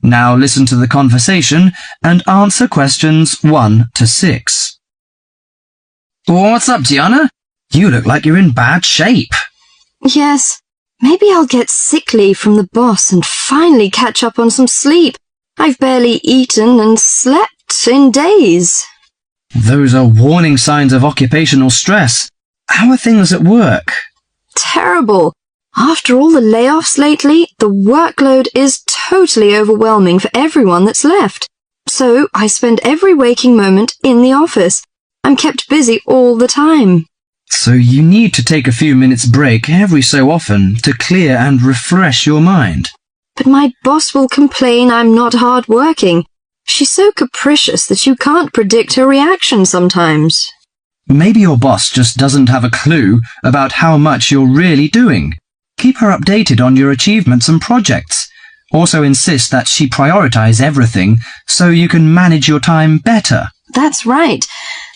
Now listen to the conversation and answer questions 1 to 6. What's up, Gianna? You look like you're in bad shape. Yes, maybe I'll get sick leave from the boss and finally catch up on some sleep. I've barely eaten and slept in days. Those are warning signs of occupational stress. How are things at work? Terrible. After all the layoffs lately, the workload is totally overwhelming for everyone that's left. So I spend every waking moment in the office. I'm kept busy all the time. So you need to take a few minutes break every so often to clear and refresh your mind. But my boss will complain I'm not hard-working. She's so capricious that you can't predict her reaction sometimes. Maybe your boss just doesn't have a clue about how much you're really doing. Keep her updated on your achievements and projects. Also insist that she prioritize everything so you can manage your time better. That's right.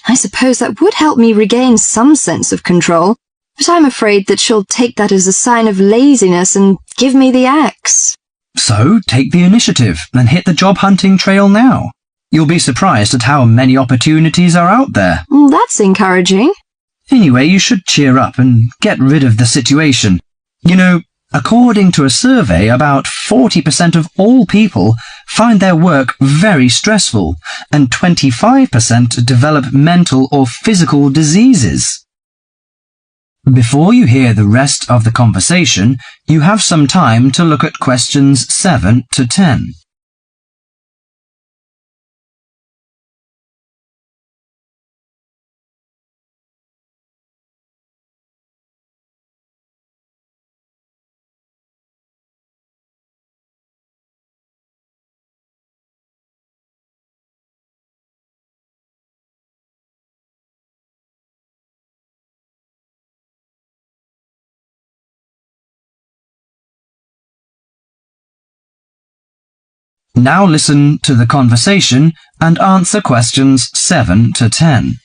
I suppose that would help me regain some sense of control, but I'm afraid that she'll take that as a sign of laziness and give me the axe. So take the initiative and hit the job hunting trail now. You'll be surprised at how many opportunities are out there. That's encouraging. Anyway, you should cheer up and get rid of the situation. You know, according to a survey, about 40% of all people find their work very stressful, and 25% develop mental or physical diseases. Before you hear the rest of the conversation, you have some time to look at questions 7 to 10. Now listen to the conversation and answer questions 7 to 10.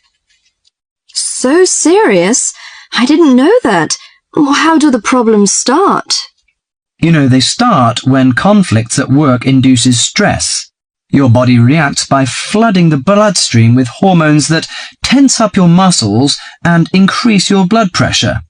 So serious? I didn't know that. How do the problems start? You know, they start when conflicts at work induces stress. Your body reacts by flooding the bloodstream with hormones that tense up your muscles and increase your blood pressure.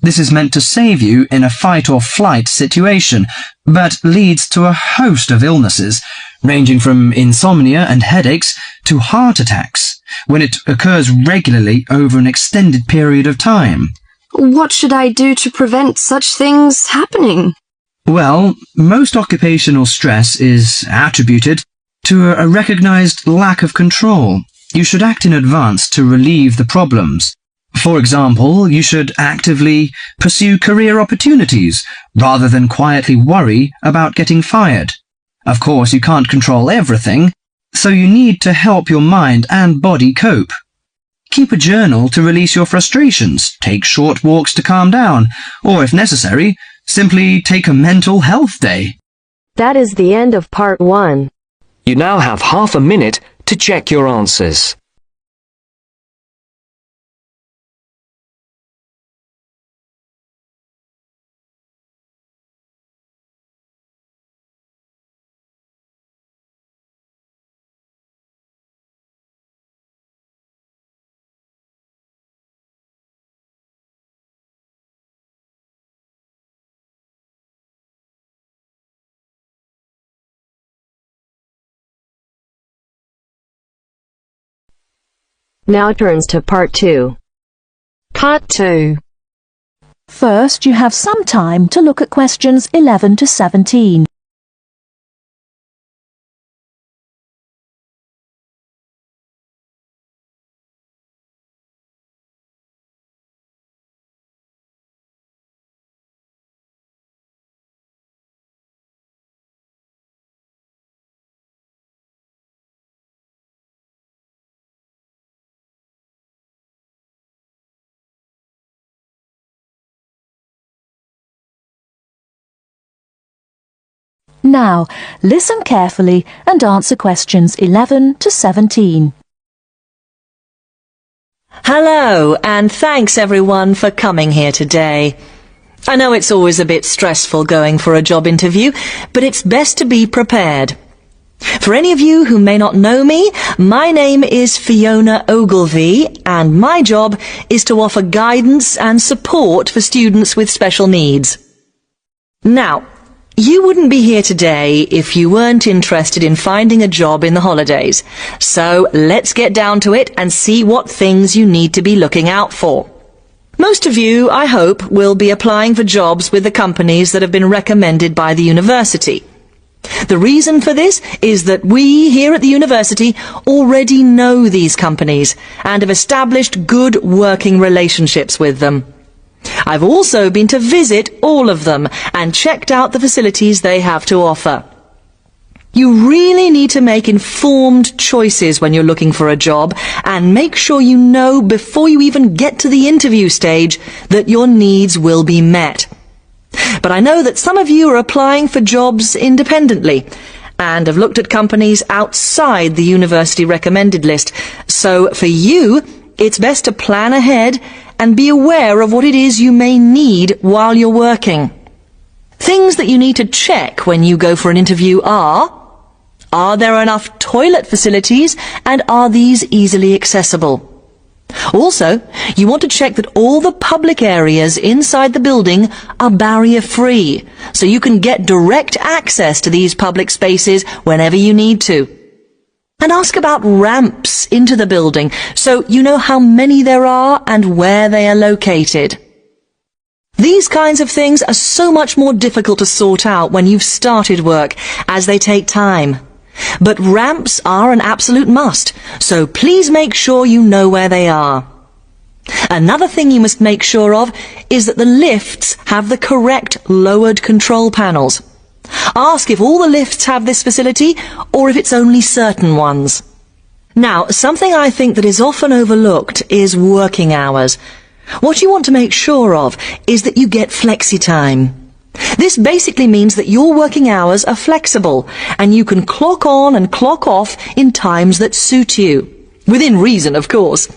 This is meant to save you in a fight-or-flight situation, but leads to a host of illnesses, ranging from insomnia and headaches to heart attacks, when it occurs regularly over an extended period of time. What should I do to prevent such things happening? Well, most occupational stress is attributed to a recognized lack of control. You should act in advance to relieve the problems. For example, you should actively pursue career opportunities rather than quietly worry about getting fired. Of course, you can't control everything, so you need to help your mind and body cope. Keep a journal to release your frustrations, take short walks to calm down, or if necessary, simply take a mental health day. That is the end of part 1. You now have half a minute to check your answers. Now turns to part 2. Part 2. First, you have some time to look at questions 11 to 17. Now, listen carefully and answer questions 11 to 17. Hello, and thanks everyone for coming here today. I know it's always a bit stressful going for a job interview, but it's best to be prepared. For any of you who may not know me, my name is Fiona Ogilvy, and my job is to offer guidance and support for students with special needs. Now, you wouldn't be here today if you weren't interested in finding a job in the holidays. So let's get down to it and see what things you need to be looking out for. Most of you, I hope, will be applying for jobs with the companies that have been recommended by the university. The reason for this is that we here at the university already know these companies and have established good working relationships with them. I've also been to visit all of them and checked out the facilities they have to offer. You really need to make informed choices when you're looking for a job, and make sure you know before you even get to the interview stage that your needs will be met. But I know that some of you are applying for jobs independently and have looked at companies outside the university recommended list. So for you, it's best to plan ahead and be aware of what it is you may need while you're working. Things that you need to check when you go for an interview are there enough toilet facilities, and are these easily accessible? Also, you want to check that all the public areas inside the building are barrier-free, so you can get direct access to these public spaces whenever you need to. And ask about ramps into the building, so you know how many there are and where they are located. These kinds of things are so much more difficult to sort out when you've started work, as they take time. But ramps are an absolute must, so please make sure you know where they are. Another thing you must make sure of is that the lifts have the correct lowered control panels. Ask if all the lifts have this facility, or if it's only certain ones. Now, something I think that is often overlooked is working hours. What you want to make sure of is that you get flexi time. This basically means that your working hours are flexible, and you can clock on and clock off in times that suit you. Within reason, of course.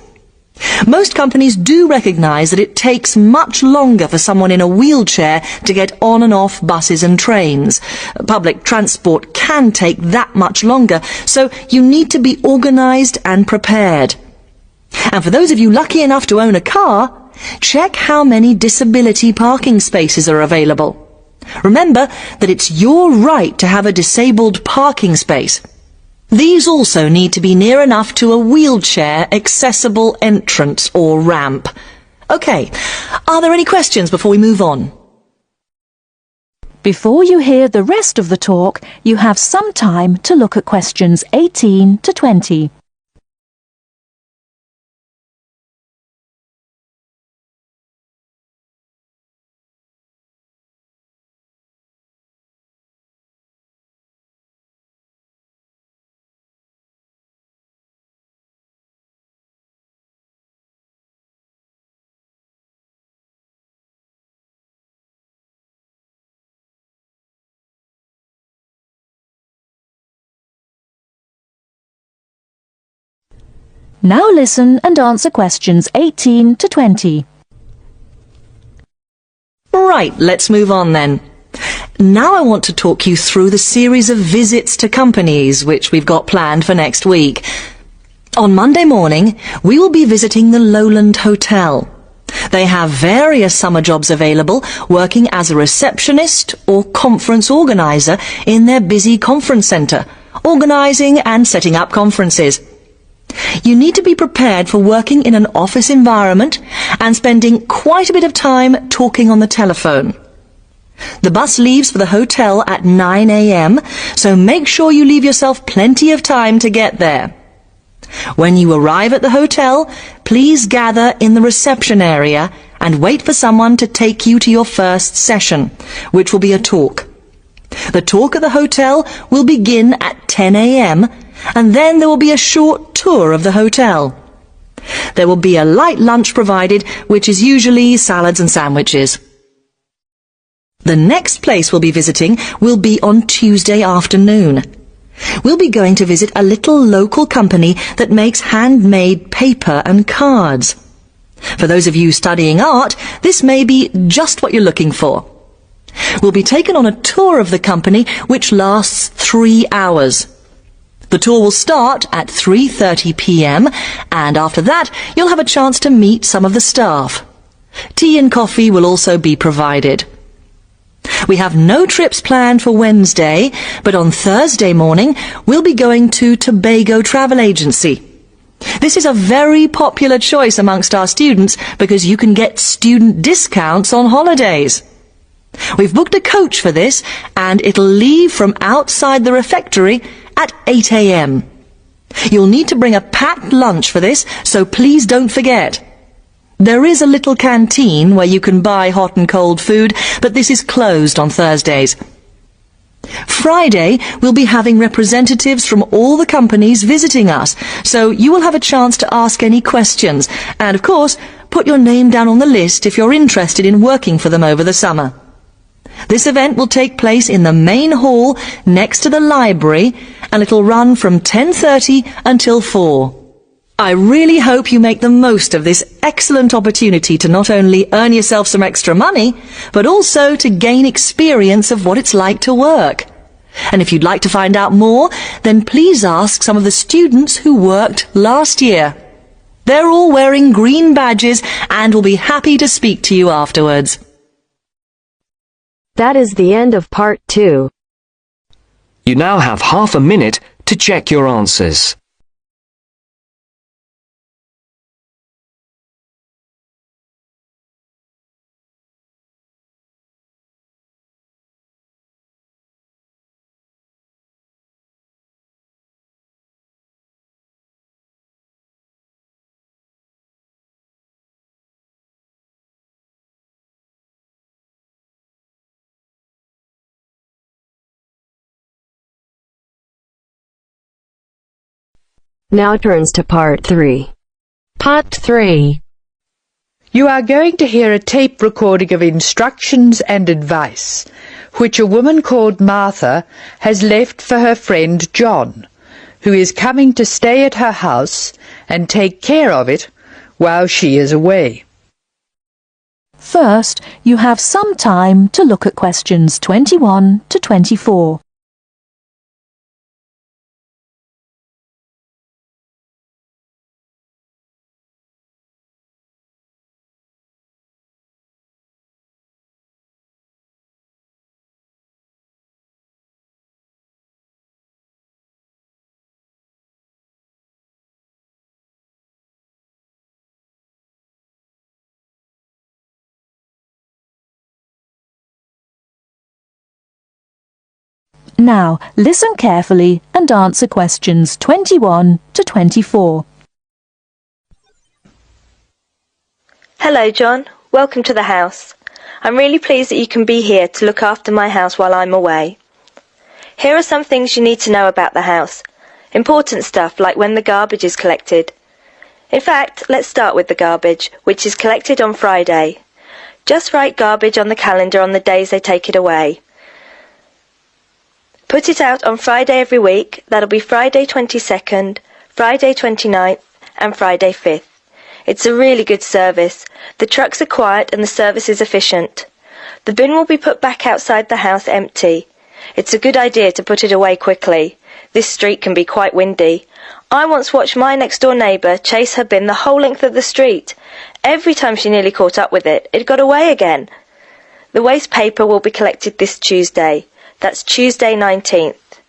Most companies do recognise that it takes much longer for someone in a wheelchair to get on and off buses and trains. Public transport can take that much longer, so you need to be organised and prepared. And for those of you lucky enough to own a car, check how many disability parking spaces are available. Remember that it's your right to have a disabled parking space. These also need to be near enough to a wheelchair accessible entrance or ramp. Okay, are there any questions before we move on? Before you hear the rest of the talk, you have some time to look at questions 18 to 20. Now listen and answer questions 18 to 20. Right, let's move on then. Now I want to talk you through the series of visits to companies which we've got planned for next week. On Monday morning, we will be visiting the Lowland Hotel. They have various summer jobs available, working as a receptionist or conference organiser in their busy conference centre, organising and setting up conferences. You need to be prepared for working in an office environment and spending quite a bit of time talking on the telephone. The bus leaves for the hotel at 9 a.m, so make sure you leave yourself plenty of time to get there. When you arrive at the hotel, please gather in the reception area and wait for someone to take you to your first session, which will be a talk. The talk at the hotel will begin at 10 a.m, and then there will be a short tour of the hotel. There will be a light lunch provided, which is usually salads and sandwiches. The next place we'll be visiting will be on Tuesday afternoon. We'll be going to visit a little local company that makes handmade paper and cards. For those of you studying art, this may be just what you're looking for. We'll be taken on a tour of the company which lasts 3 hours. The tour will start at 3:30 p.m. and after that you'll have a chance to meet some of the staff. Tea and coffee will also be provided. We have no trips planned for Wednesday, but on Thursday morning we'll be going to Tobago Travel Agency. This is a very popular choice amongst our students because you can get student discounts on holidays. We've booked a coach for this and it'll leave from outside the refectory at 8 a.m. You'll need to bring a packed lunch for this, so please don't forget. There is a little canteen where you can buy hot and cold food, but this is closed on Thursdays. Friday, we'll be having representatives from all the companies visiting us, so you will have a chance to ask any questions, and of course, put your name down on the list if you're interested in working for them over the summer. This event will take place in the main hall next to the library, and it'll run from 10:30 until 4. I really hope you make the most of this excellent opportunity to not only earn yourself some extra money, but also to gain experience of what it's like to work. And if you'd like to find out more, then please ask some of the students who worked last year. They're all wearing green badges and will be happy to speak to you afterwards. That is the end of part 2. You now have half a minute to check your answers. Now turns to part 3. Part 3. You are going to hear a tape recording of instructions and advice, which a woman called Martha has left for her friend John, who is coming to stay at her house and take care of it while she is away. First, you have some time to look at questions 21 to 24. Now, listen carefully and answer questions 21 to 24. Hello, John. Welcome to the house. I'm really pleased that you can be here to look after my house while I'm away. Here are some things you need to know about the house. Important stuff like when the garbage is collected. In fact, let's start with the garbage, which is collected on Friday. Just write garbage on the calendar on the days they take it away. Put it out on Friday every week. That'll be Friday 22nd, Friday 29th and Friday 5th. It's a really good service. The trucks are quiet and the service is efficient. The bin will be put back outside the house empty. It's a good idea to put it away quickly. This street can be quite windy. I once watched my next door neighbour chase her bin the whole length of the street. Every time she nearly caught up with it, it got away again. The waste paper will be collected this Tuesday. That's Tuesday 19th.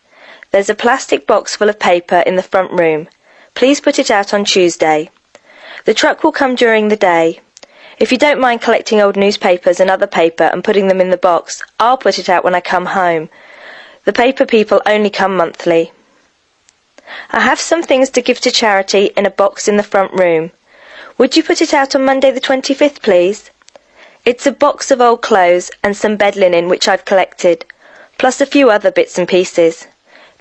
There's a plastic box full of paper in the front room. Please put it out on Tuesday. The truck will come during the day. If you don't mind collecting old newspapers and other paper and putting them in the box, I'll put it out when I come home. The paper people only come monthly. I have some things to give to charity in a box in the front room. Would you put it out on Monday the 25th, please? It's a box of old clothes and some bed linen which I've collected, plus a few other bits and pieces.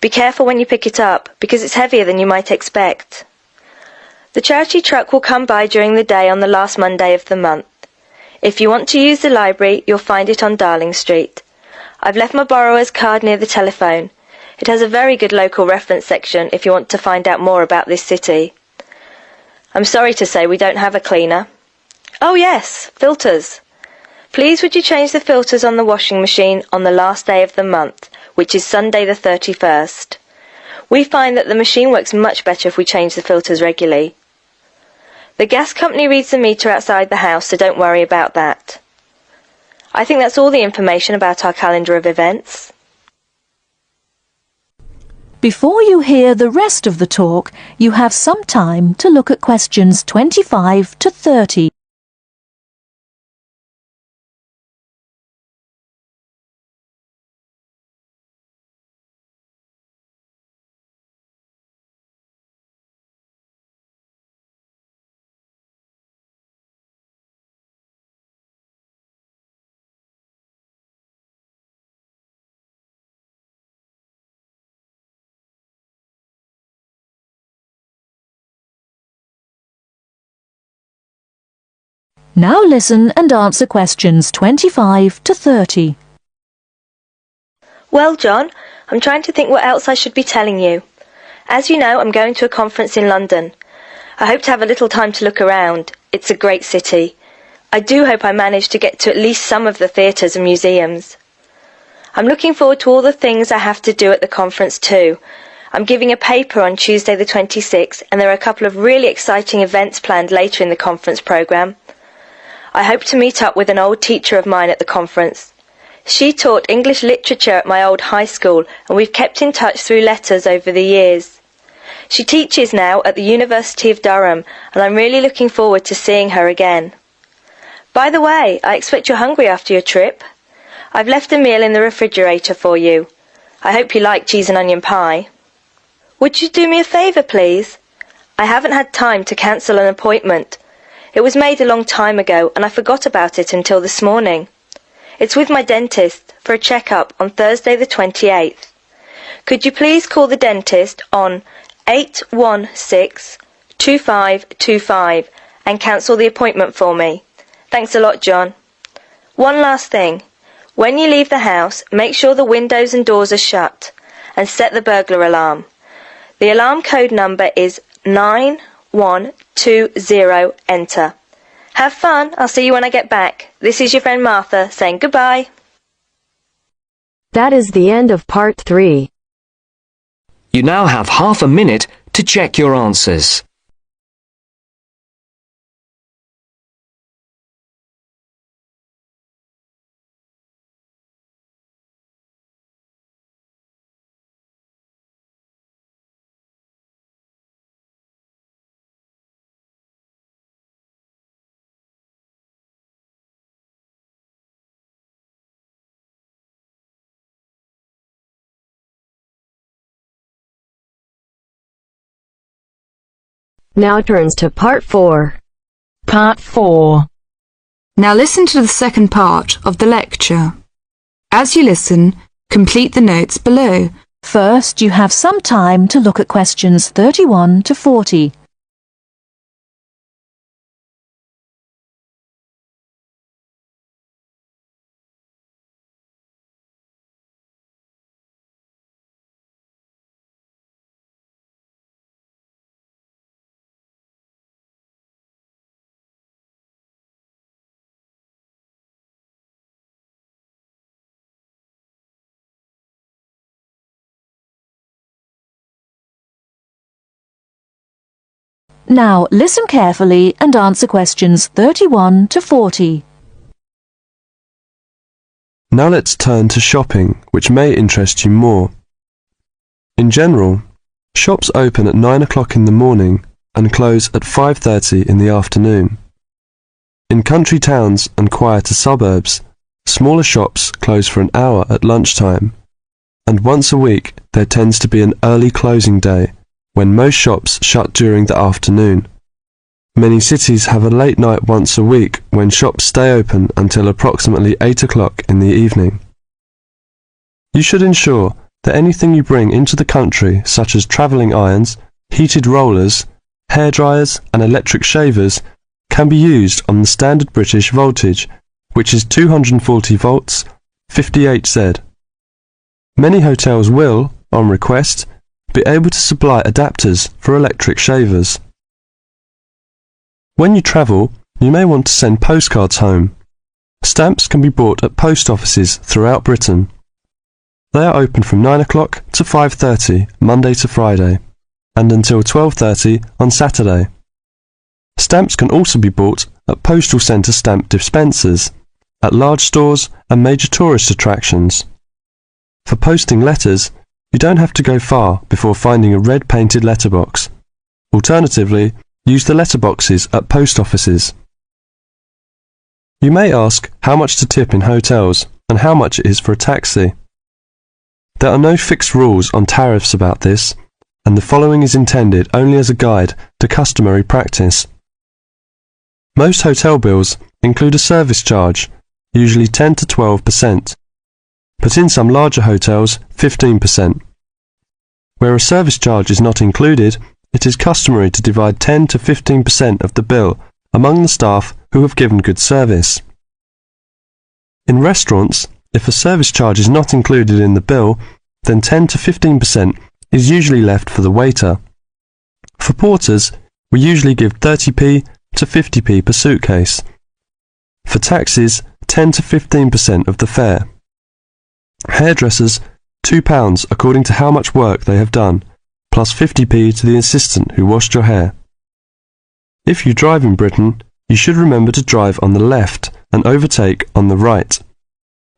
Be careful when you pick it up, because it's heavier than you might expect. The charity truck will come by during the day on the last Monday of the month. If you want to use the library, you'll find it on Darling Street. I've left my borrower's card near the telephone. It has a very good local reference section if you want to find out more about this city. I'm sorry to say we don't have a cleaner. Oh yes, filters. Please would you change the filters on the washing machine on the last day of the month, which is Sunday the 31st. We find that the machine works much better if we change the filters regularly. The gas company reads the meter outside the house, so don't worry about that. I think that's all the information about our calendar of events. Before you hear the rest of the talk, you have some time to look at questions 25 to 30. Now listen and answer questions 25 to 30. Well, John, I'm trying to think what else I should be telling you. As you know, I'm going to a conference in London. I hope to have a little time to look around. It's a great city. I do hope I manage to get to at least some of the theatres and museums. I'm looking forward to all the things I have to do at the conference too. I'm giving a paper on Tuesday the 26th, and there are a couple of really exciting events planned later in the conference programme. I hope to meet up with an old teacher of mine at the conference. She taught English literature at my old high school, and we've kept in touch through letters over the years. She teaches now at the University of Durham, and I'm really looking forward to seeing her again. By the way, I expect you're hungry after your trip. I've left a meal in the refrigerator for you. I hope you like cheese and onion pie. Would you do me a favour, please? I haven't had time to cancel an appointment. It was made a long time ago, and I forgot about it until this morning. It's with my dentist for a check-up on Thursday the 28th. Could you please call the dentist on 816-2525 and cancel the appointment for me? Thanks a lot, John. One last thing. When you leave the house, make sure the windows and doors are shut and set the burglar alarm. The alarm code number is 9120, enter. Have fun. I'll see you when I get back. This is your friend Martha saying goodbye. That is the end of part 3. You now have half a minute to check your answers. Now turns to part 4. Part 4. Now listen to the second part of the lecture. As you listen, complete the notes below. First, you have some time to look at questions 31 to 40. Now listen carefully and answer questions 31 to 40. Now let's turn to shopping, which may interest you more. In general, shops open at 9 o'clock in the morning and close at 5:30 in the afternoon. In country towns and quieter suburbs, smaller shops close for an hour at lunchtime, and once a week there tends to be an early closing day when most shops shut during the afternoon. Many cities have a late night once a week when shops stay open until approximately 8 o'clock in the evening. You should ensure that anything you bring into the country, such as travelling irons, heated rollers, hair dryers and electric shavers, can be used on the standard British voltage, which is 240 volts, 58Z. Many hotels will, on request, be able to supply adapters for electric shavers. When you travel, you may want to send postcards home. Stamps can be bought at post offices throughout Britain. They are open from 9 o'clock to 5:30 Monday to Friday, and until 12:30 on Saturday. Stamps can also be bought at postal centre stamp dispensers, at large stores and major tourist attractions. For posting letters, you don't have to go far before finding a red painted letterbox. Alternatively, use the letterboxes at post offices. You may ask how much to tip in hotels and how much it is for a taxi. There are no fixed rules on tariffs about this, and the following is intended only as a guide to customary practice. Most hotel bills include a service charge, usually 10 to 12%, but in some larger hotels, 15%. Where a service charge is not included, it is customary to divide 10 to 15% of the bill among the staff who have given good service. In restaurants, if a service charge is not included in the bill, then 10 to 15% is usually left for the waiter. For porters, we usually give 30p to 50p per suitcase. For taxis, 10 to 15% of the fare. Hairdressers, £2 according to how much work they have done, plus 50p to the assistant who washed your hair. If you drive in Britain, you should remember to drive on the left and overtake on the right.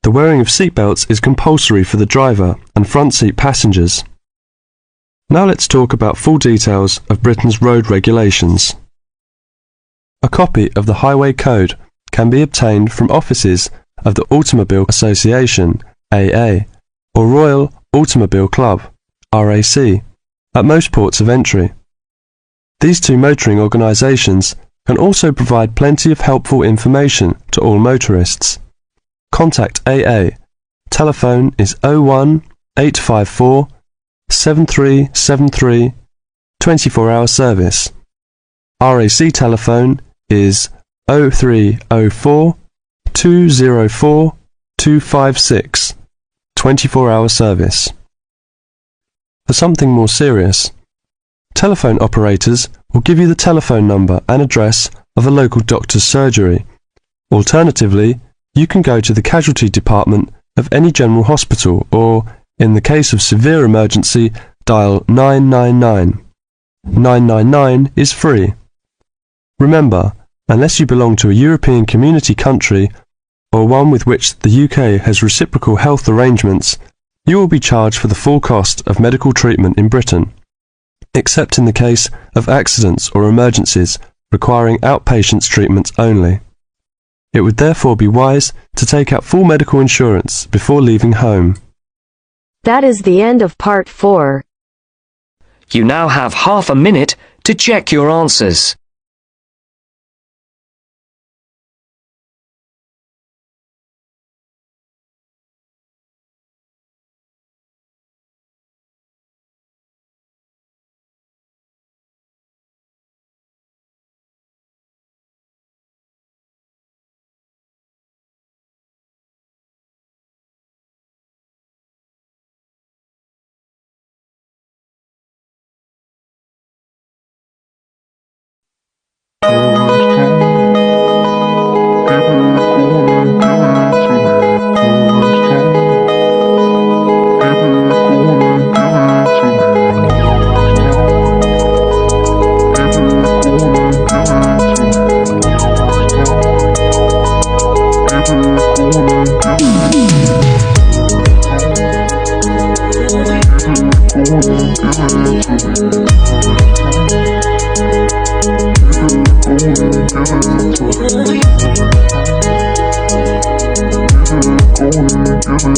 The wearing of seatbelts is compulsory for the driver and front seat passengers. Now let's talk about full details of Britain's road regulations. A copy of the Highway Code can be obtained from offices of the Automobile Association, AA, or Royal Automobile Club, RAC, at most ports of entry. These two motoring organisations can also provide plenty of helpful information to all motorists. Contact AA. Telephone is 01 854 7373, 24-hour service. RAC telephone is 0304 204 256, 24-hour service. For something more serious, telephone operators will give you the telephone number and address of a local doctor's surgery. Alternatively, you can go to the casualty department of any general hospital or, in the case of severe emergency, dial 999. 999 is free. Remember, unless you belong to a European Community country or one with which the UK has reciprocal health arrangements, you will be charged for the full cost of medical treatment in Britain, except in the case of accidents or emergencies requiring outpatients treatment only. It would therefore be wise to take out full medical insurance before leaving home. That is the end of part 4. You now have half a minute to check your answers.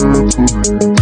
Give it to me.